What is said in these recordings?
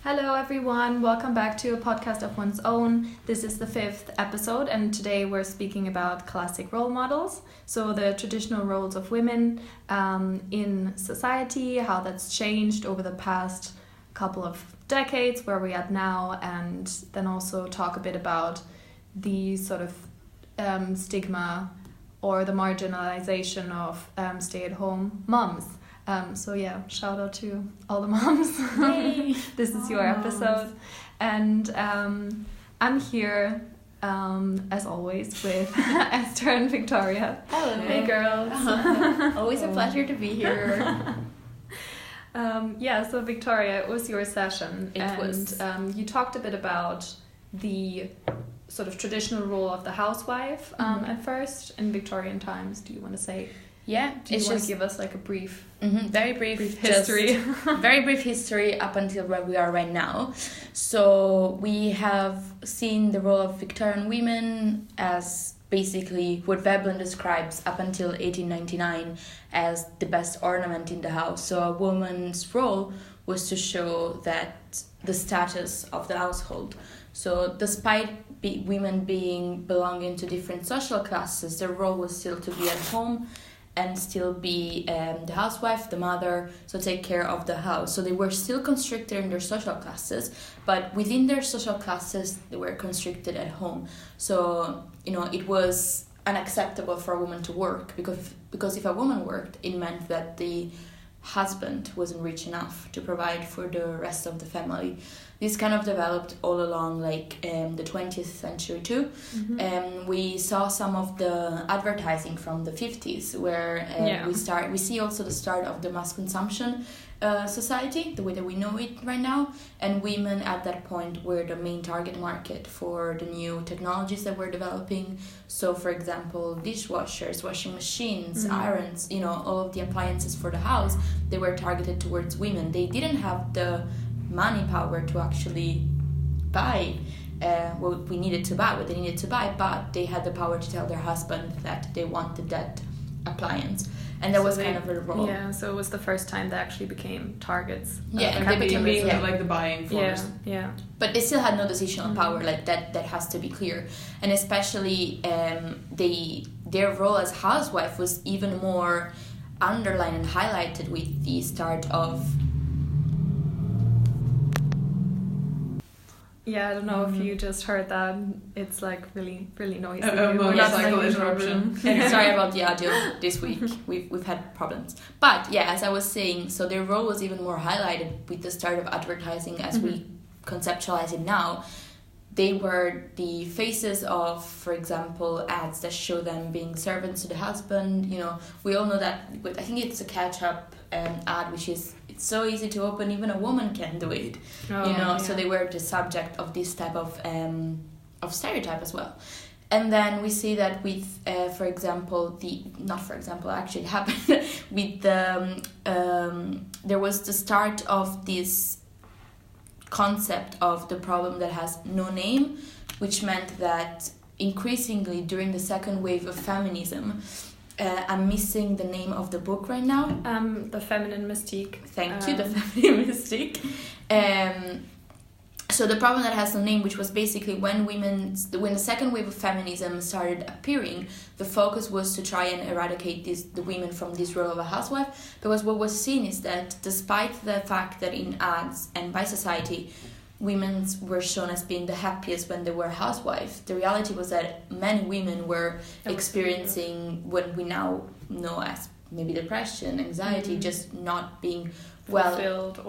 Hello everyone, welcome back to a podcast of one's own. This is the 5th episode and today we're speaking about classic role models. So the traditional roles of women in society, how that's changed over the past couple of decades, where we're at now, and then also talk a bit about the sort of stigma or the marginalization of stay-at-home moms. Shout out to all the moms. This is your episode. And I'm here, as always, with Esther and Victoria. Hello. Hey, girls. Always a pleasure to be here. So Victoria, it was your session. It was. You talked a bit about the sort of traditional role of the housewife at first in Victorian times. Do you want to say... Yeah, do you want to give us like a brief, very brief history? Very brief history up until where we are right now. So we have seen the role of Victorian women as basically what Veblen describes up until 1899 as the best ornament in the house. So a woman's role was to show that the status of the household. So despite women belonging to different social classes, their role was still to be at home and still be the housewife, the mother, so take care of the house. So they were still constricted in their social classes, but within their social classes, they were constricted at home. So, it was unacceptable for a woman to work because if a woman worked, it meant that the husband wasn't rich enough to provide for the rest of the family. This kind of developed all along the 20th century too. We saw some of the advertising from the 50s where we see also the start of the mass consumption society, the way that we know it right now, and women at that point were the main target market for the new technologies that we're developing. So for example, dishwashers, washing machines, irons, all of the appliances for the house, they were targeted towards women. They didn't have the money power to actually buy what they needed to buy, but they had the power to tell their husband that they wanted that appliance. And that was kind of a role. Yeah, so it was the first time they actually became targets. They became like the buying force. Yeah. But they still had no decisional power, like that has to be clear. And especially their role as housewife was even more underlined and highlighted with the start of... Yeah, I don't know if you just heard that. It's like really, really noisy. Motorcycle interruption. Sorry about the audio this week. We've had problems. But yeah, as I was saying, so their role was even more highlighted with the start of advertising as we conceptualize it now. They were the faces of, for example, ads that show them being servants to the husband. We all know that. I think it's a ketchup ad, which is it's so easy to open. Even a woman can do it. So they were the subject of this type of stereotype as well. And then we see that with, for example, actually it happened with there was the start of this concept of the problem that has no name, which meant that increasingly during the second wave of feminism, I'm missing the name of the book right now. The Feminine Mystique. Thank you, the Feminine Mystique. So the problem that has no name, which was basically when the second wave of feminism started appearing, the focus was to try and eradicate the women from this role of a housewife, because what was seen is that despite the fact that in ads and by society, women were shown as being the happiest when they were housewives, the reality was that many women were experiencing what we now know as maybe depression, anxiety, just not being fulfilled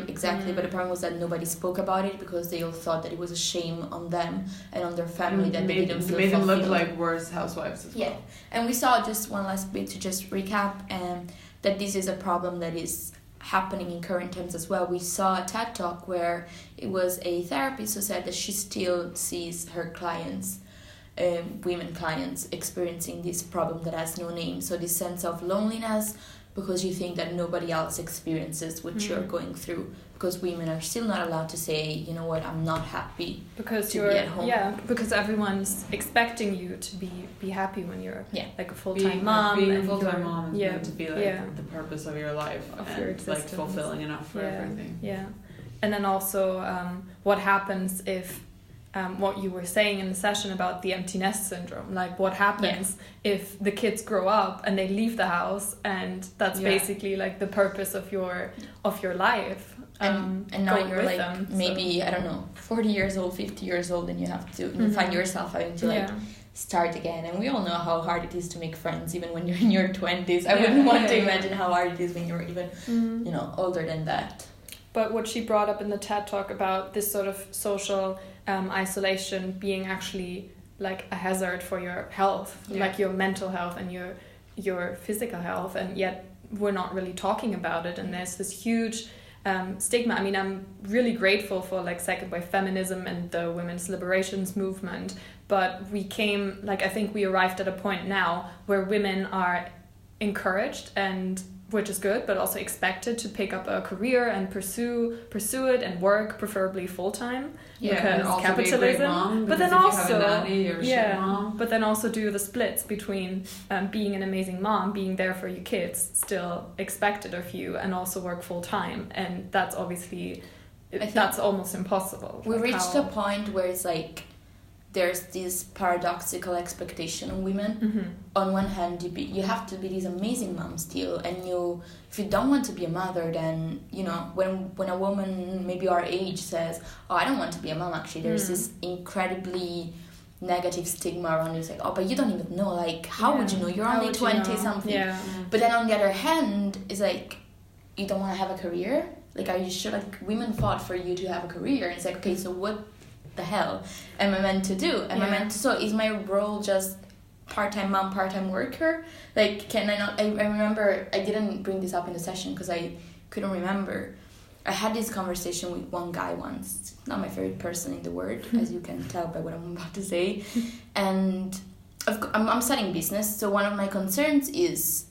exactly. But the problem was that nobody spoke about it because they all thought that it was a shame on them and on their family that they didn't feel made them fulfilled. look like worse housewives as well. And we saw just one last bit to just recap that this is a problem that is happening in current times as well. We saw a TED Talk where it was a therapist who said that she still sees her clients, women clients, experiencing this problem that has no name. So this sense of loneliness, because you think that nobody else experiences what you're going through, because women are still not allowed to say, you know what, I'm not happy because to be at home. Yeah, because everyone's expecting you to be happy when you're like a full-time mom. Being a full-time mom is meant to be Mm-hmm. like the purpose of your life of and your existence. like fulfilling enough for everything. Yeah. and then also what happens if what you were saying in the session about the empty nest syndrome, like what happens if the kids grow up and they leave the house, and that's basically like the purpose of your life. And now you're like them, maybe, I don't know, 40 years old, 50 years old, and you have to find yourself having to like start again. And we all know how hard it is to make friends even when you're in your 20s. I wouldn't want to imagine how hard it is when you're even you know, older than that. But what she brought up in the TED Talk about this sort of social isolation being actually like a hazard for your health, like your mental health and your physical health, and yet we're not really talking about it. And there's this huge stigma. I mean, I'm really grateful for like second wave feminism and the women's liberations movement, but I think we arrived at a point now where women are encouraged, and which is good, but also expected to pick up a career and pursue it and work, preferably full time, because capitalism. Mom, but then also, but then also do the splits between being an amazing mom, being there for your kids, still expected of you, and also work full time, and that's obviously that's almost impossible. We reached a point where it's like there's this paradoxical expectation on women. On one hand, you have to be this amazing mom still, and if you don't want to be a mother, then you know when a woman maybe our age says, "Oh, I don't want to be a mom," actually there's this incredibly negative stigma around you. It's like, "Oh, but you don't even know. Like, how would you know? You're only 20 something." Yeah. But then on the other hand, it's like, you don't want to have a career. Like, are you sure? Like, women fought for you to have a career. And it's like, okay, so what the hell am I meant to do? So is my role just part-time mom, part-time worker? Like, can I not? I remember, I didn't bring this up in the session because I couldn't remember. I had this conversation with one guy once, not my favorite person in the world, as you can tell by what I'm about to say. And I'm studying business, so one of my concerns is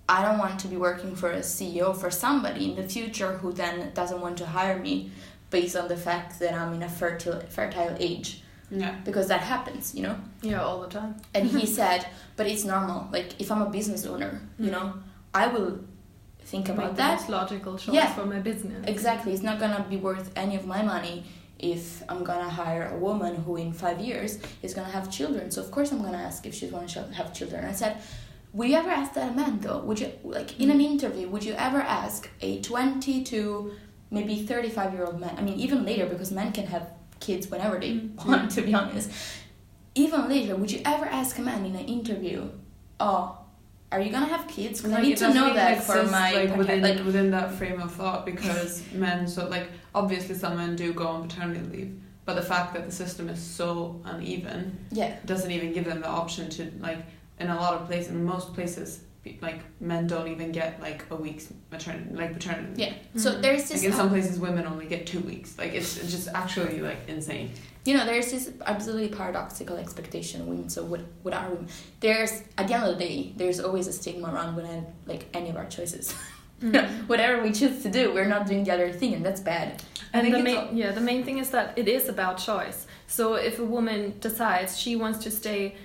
I don't want to be working for a CEO, for somebody in the future who then doesn't want to hire me based on the fact that I'm in a fertile age. Yeah. Because that happens, you know? Yeah, all the time. And he said, but it's normal. Like, if I'm a business owner, you know, I will think about that. Most logical choice for my business. Exactly. It's not going to be worth any of my money if I'm going to hire a woman who in 5 years is going to have children. So, of course, I'm going to ask if she's going to have children. I said, would you ever ask that a man, though? Would you, like, in an interview, would you ever ask a 20 to maybe 35-year-old man? I mean, even later, because men can have kids whenever they want, to be honest. Even later, would you ever ask a man in an interview, "Oh, are you gonna have kids? Because I need to know that for my..." within that frame of thought, because men, so like obviously some men do go on paternity leave, but the fact that the system is so uneven doesn't even give them the option to, like, in a lot of places, in most places, like, men don't even get like a week's paternity leave. Yeah. So there's this, like, in some places women only get 2 weeks. Like, it's just actually like insane. You know, there's this absolutely paradoxical expectation of women. So what are women? There's, at the end of the day, there's always a stigma around when like any of our choices. Whatever we choose to do, we're not doing the other thing, and that's bad. And the main thing is that it is about choice. So if a woman decides she wants to stay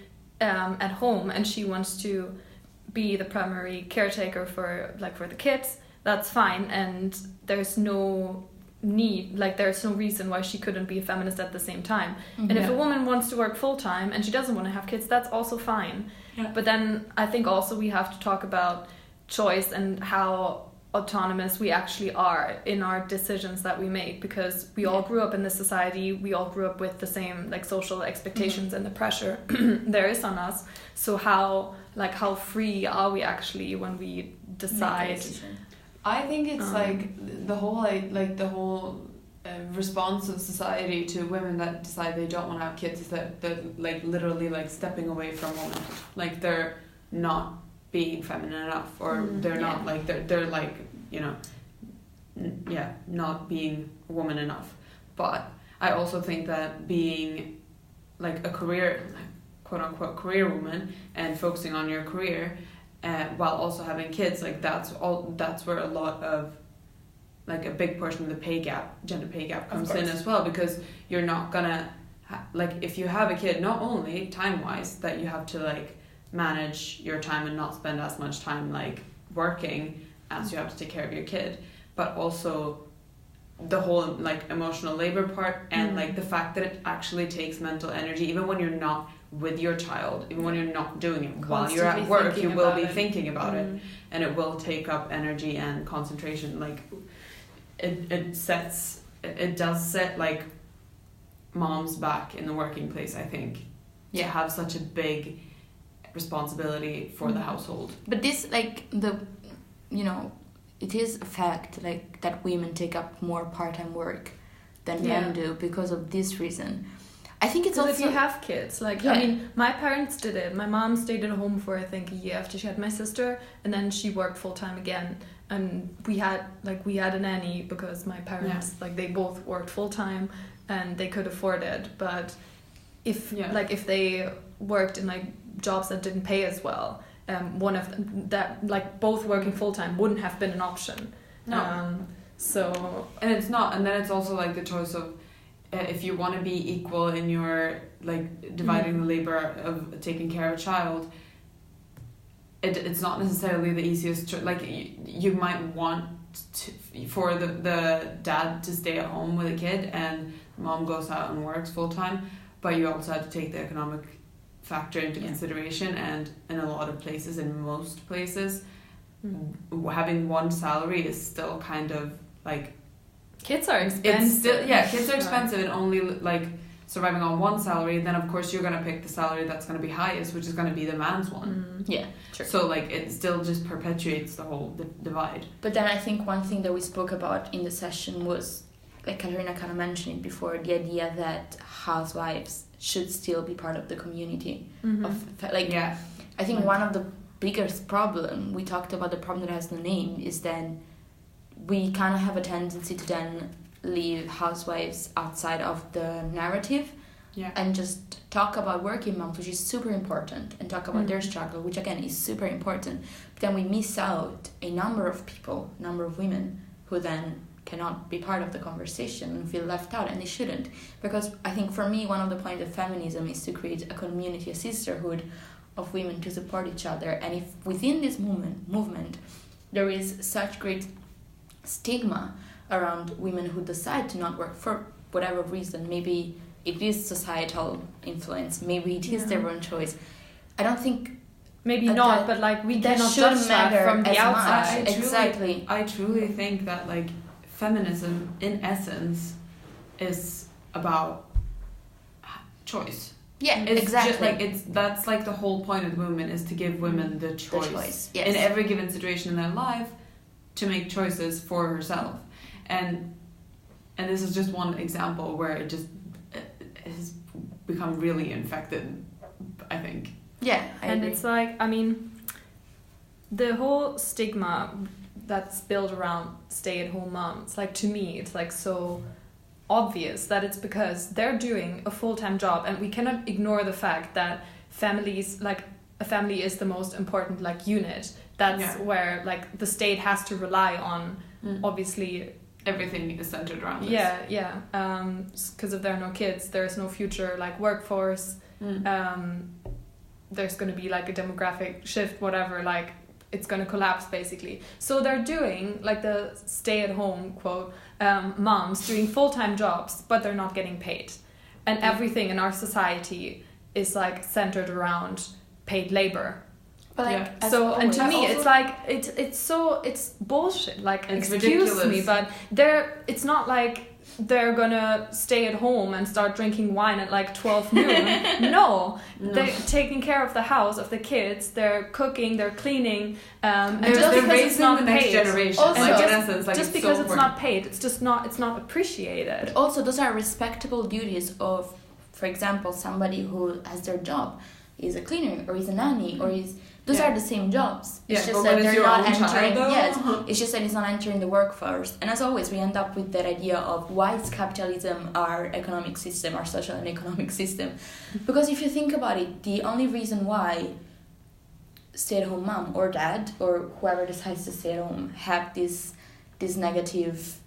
at home and she wants to be the primary caretaker for the kids, that's fine, and there's no need, like, there's no reason why she couldn't be a feminist at the same time. And if a woman wants to work full-time and she doesn't want to have kids, that's also fine. But then I think also we have to talk about choice and how autonomous we actually are in our decisions that we make, because we all grew up in this society, we all grew up with the same like social expectations and the pressure there is on us. So how free are we actually when we decide? I think it's like the whole response of society to women that decide they don't want to have kids is that they're like literally like stepping away from women, like they're not being feminine enough, or they're not like they're like, you know, not being a woman enough. But I also think that being like a career, like, quote unquote career woman, and focusing on your career while also having kids, like that's where a lot of, like, a big portion of the gender pay gap comes in as well, because you're not gonna like, if you have a kid, not only time wise that you have to like manage your time and not spend as much time like working as you have to take care of your kid, but also the whole like emotional labor part and like the fact that it actually takes mental energy, even when you're not with your child, even when you're not doing it while you're at work, you will be thinking about it, and it will take up energy and concentration. Like it does set like moms back in the working place, I think, to have such a big responsibility for the household. But this, like, it is a fact, like, that women take up more part-time work than men do because of this reason. I think it's also... if you have kids, like, I mean, my parents did it. My mom stayed at home for, I think, a year after she had my sister, and then she worked full-time again. And we had a nanny because my parents, like, they both worked full-time and they could afford it. But if they worked in, like, jobs that didn't pay as well, one of them, that, like, both working full-time wouldn't have been an option. No. And it's not. And then it's also, like, the choice of if you want to be equal in your, like, dividing the labor of taking care of a child, it's not necessarily the easiest. Like, you might want for the dad to stay at home with a kid and mom goes out and works full-time, but you also have to take the economic factor into consideration, and in a lot of places, in most places, having one salary is still kind of like... Kids are expensive. It's still, kids are expensive, and only like surviving on one salary, then of course you're going to pick the salary that's going to be highest, which is going to be the man's one. Yeah, true. So like it still just perpetuates the whole divide. But then I think one thing that we spoke about in the session was, like Katarina kind of mentioned it before, the idea that housewives should still be part of the community. I think one of the biggest problem, we talked about the problem that has no name, is then we kind of have a tendency to then leave housewives outside of the narrative and just talk about working moms, which is super important, and talk about their struggle, which again is super important. But then we miss out a number of women who then cannot be part of the conversation and feel left out, and they shouldn't. Because I think for me, one of the points of feminism is to create a community, a sisterhood of women to support each other. And if within this movement there is such great stigma around women who decide to not work for whatever reason, maybe it is societal influence, maybe it is their own choice, I don't think but like we cannot judge that from the outside. I truly think that like feminism in essence is about choice. That's like the whole point of the movement, is to give women the choice. In every given situation in their life to make choices for herself. And this is just one example where it has become really infected, I think. Yeah, I agree. It's like, I mean, the whole stigma that's built around stay-at-home moms, like, to me, it's like so obvious that it's because they're doing a full-time job, and we cannot ignore the fact that families, like, a family is the most important, like, unit. That's where, like, the state has to rely on, obviously. Everything is centered around this. Because if there are no kids, there is no future, like, workforce. There's going to be, like, a demographic shift, whatever, like, it's going to collapse, basically. So they're doing, like, the stay-at-home, quote, moms doing full-time jobs, but they're not getting paid. And everything in our society is, like, centered around paid labor. But and to me, it's like it's bullshit. Like, it's excuse ridiculous. me, but it's not like they're gonna stay at home and start drinking wine at like 12 noon. No, they're taking care of the house, of the kids. They're cooking, they're cleaning, and just they're because it's not the next paid, generation. also, like, just, in essence, like, just because it's not paid, it's not appreciated. But also, those are respectable duties of, for example, somebody who has their job, is a cleaner or is a nanny or is. Those are the same jobs. It's just that they're not entering. It's just that it's not entering the workforce. And as always, we end up with that idea of why is capitalism our economic system, our social and economic system? Because if you think about it, the only reason why stay-at-home mom or dad or whoever decides to stay at home have this negative,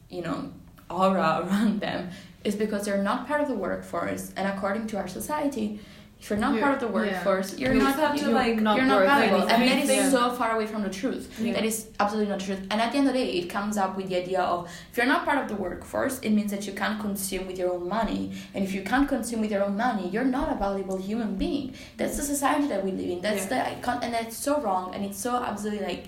aura around them is because they're not part of the workforce. And according to our society, If you're not part of the workforce, you're not valuable, and that is so far away from the truth. Yeah. That is absolutely not the truth. And at the end of the day, it comes up with the idea of, if you're not part of the workforce, it means that you can't consume with your own money, and if you can't consume with your own money, you're not a valuable human being. That's the society that we live in. That's the icon, and that's so wrong, and it's so absolutely like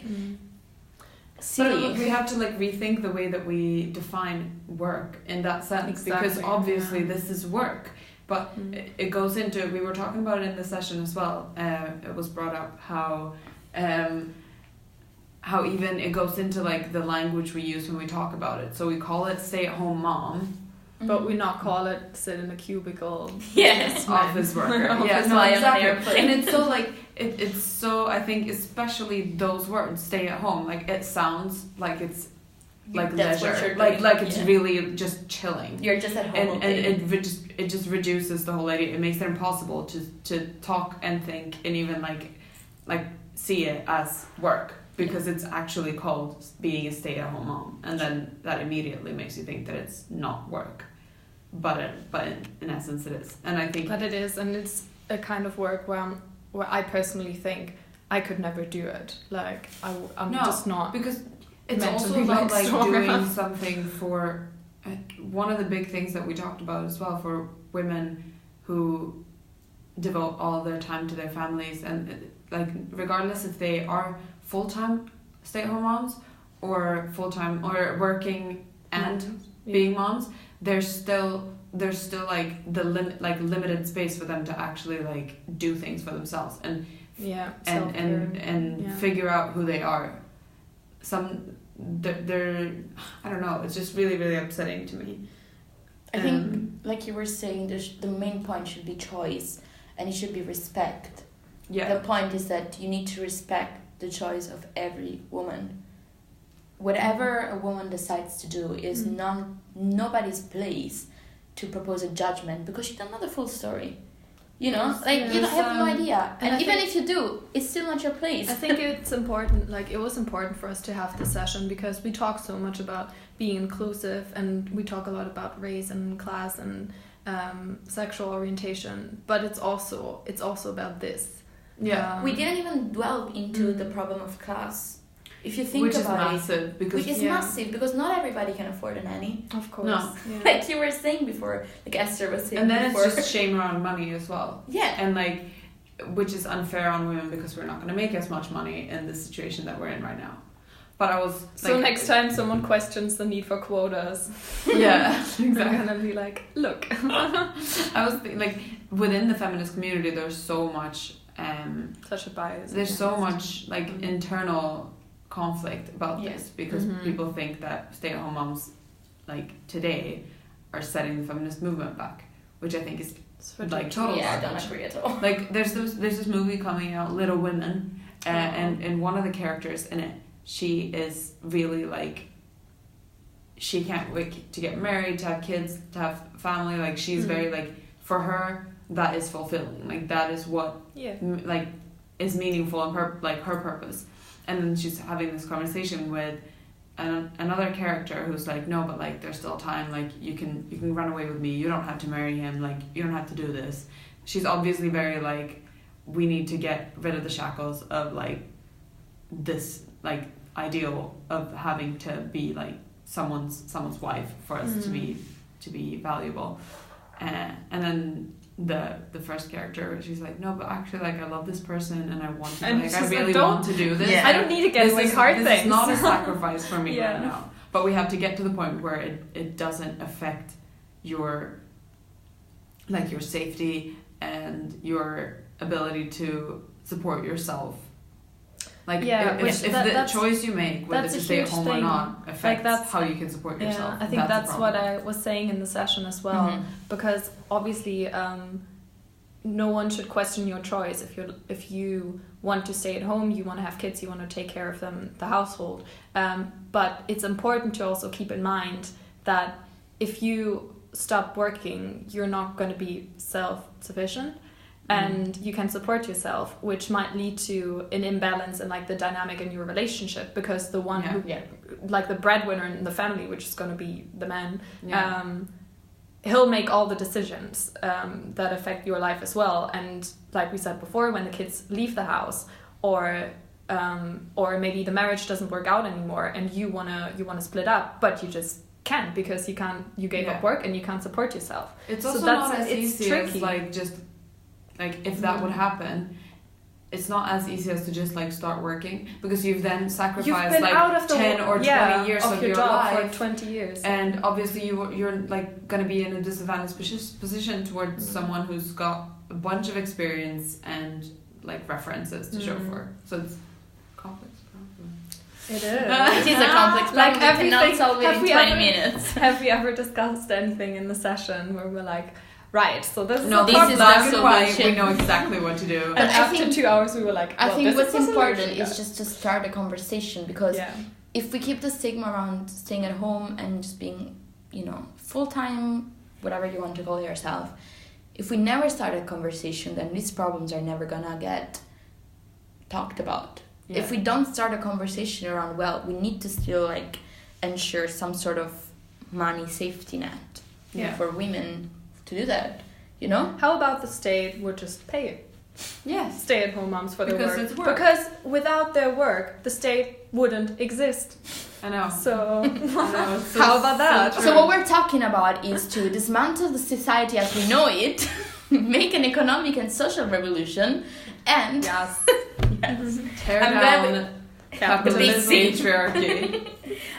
silly. But we have to like rethink the way that we define work in that sense, because obviously this is work. But it goes into, we were talking about it in the session as well, it was brought up how even it goes into like the language we use when we talk about it. So we call it stay-at-home mom, but we not call it sit in a cubicle. Yes, office worker. Exactly. And it's so like, it's so, I think especially those words, stay at home, like it sounds like it's like leisure, like it's really just chilling. You're just at home, and it just reduces the whole idea. It makes it impossible to talk and think and even like see it as work, because it's actually called being a stay-at-home mom, and then that immediately makes you think that it's not work, but in essence it is. And I think it is, and it's a kind of work where I personally think I could never do it. Like I'm just not, because it's also about like doing something for one of the big things that we talked about as well, for women who devote all their time to their families, and like regardless if they are full-time stay-at-home moms or full-time or working and being moms, there's still like the limited space for them to actually like do things for themselves and figure out who they are. They're I don't know, it's just really, really upsetting to me. I think, like you were saying, the main point should be choice, and it should be respect. The point is that you need to respect the choice of every woman. Whatever a woman decides to do is nobody's place to propose a judgment, because you don't know the full story. You know, you don't have no idea. And even if you do, it's still not your place. I think it's important, like it was important for us to have this session, because we talk so much about being inclusive, and we talk a lot about race and class and sexual orientation, but it's also about this. We didn't even dwell into the problem of class. If you think about it, which is massive, because not everybody can afford a nanny. Of course. No. Yeah. Like you were saying before, like Esther was saying and then before. it's just shame around money as well. Yeah. And like, which is unfair on women, because we're not going to make as much money in the situation that we're in right now. But I was like, so next time someone questions the need for quotas, exactly. I'm gonna be like, look. I was like, within the feminist community, there's so much such a bias. There's so much like internal conflict about this, because people think that stay-at-home moms like today are setting the feminist movement back, which I think is like total I don't agree at all. Like there's this movie coming out, Little Women, and one of the characters in it, she is really like, she can't wait to get married, to have kids, to have family. Like she's very like, for her that is fulfilling, like that is what like is meaningful and her purpose. And then she's having this conversation with another character who's like, no, but like there's still time, like you can run away with me, you don't have to marry him, like you don't have to do this. She's obviously very like, we need to get rid of the shackles of like this like ideal of having to be like someone's wife for us to be valuable. And then the first character, she's like, no, but actually like I love this person and I want to, like I really want to do this. I don't need to get away hard things. This is not a sacrifice for me right now. But we have to get to the point where it doesn't affect your like your safety and your ability to support yourself. Like if the choice you make, whether to stay at home or not, affects how you can support yourself. I think that's what I was saying in the session as well, because obviously no one should question your choice. If you want to stay at home, you want to have kids, you want to take care of them, the household. But it's important to also keep in mind that if you stop working, you're not going to be self-sufficient. And you can support yourself, which might lead to an imbalance in like the dynamic in your relationship, because the one who like the breadwinner in the family, which is going to be the man, he'll make all the decisions that affect your life as well. And like we said before, when the kids leave the house, or maybe the marriage doesn't work out anymore, and you wanna split up, but you just can't because you gave up work and you can't support yourself. It's also not as easy as like just like if that would happen. It's not as easy as to just like start working, because you've then sacrificed like out of 10 or 20 years of your job life for 20 years, and obviously you're like gonna be in a disadvantaged position towards someone who's got a bunch of experience and like references to show for. So it's a complex problem. It is. It is a complex problem. Like we cannot solve it in 20 minutes. Have we ever discussed anything in the session where we're like, right, so this is black and white, we know exactly what to do. And after 2 hours we were like, well, I think what's important is just to start a conversation, because if we keep the stigma around staying at home and just being, you know, full-time, whatever you want to call yourself, if we never start a conversation, then these problems are never gonna get talked about. Yeah. If we don't start a conversation around, well, we need to still like ensure some sort of money safety net for women to do that, you know? How about the state would just pay it? Yes. Stay-at-home moms for their work. It's work. Because without their work, the state wouldn't exist. I know. So, so how about that? So what we're talking about is to dismantle the society as we know it, make an economic and social revolution, and tear down capitalist patriarchy.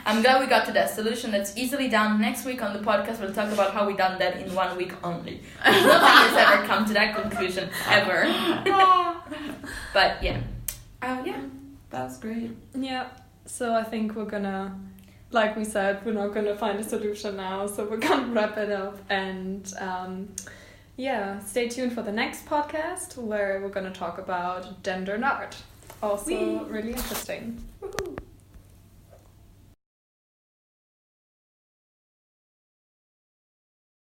I'm glad we got to that solution. That's easily done. Next week on the podcast, we'll talk about how we done that in 1 week only. Nobody has ever come to that conclusion, ever. But yeah. That's great. Yeah. So I think we're gonna, like we said, we're not gonna find a solution now. So we're gonna wrap it up. And stay tuned for the next podcast where we're gonna talk about gender and art. Also really interesting. Woo-hoo.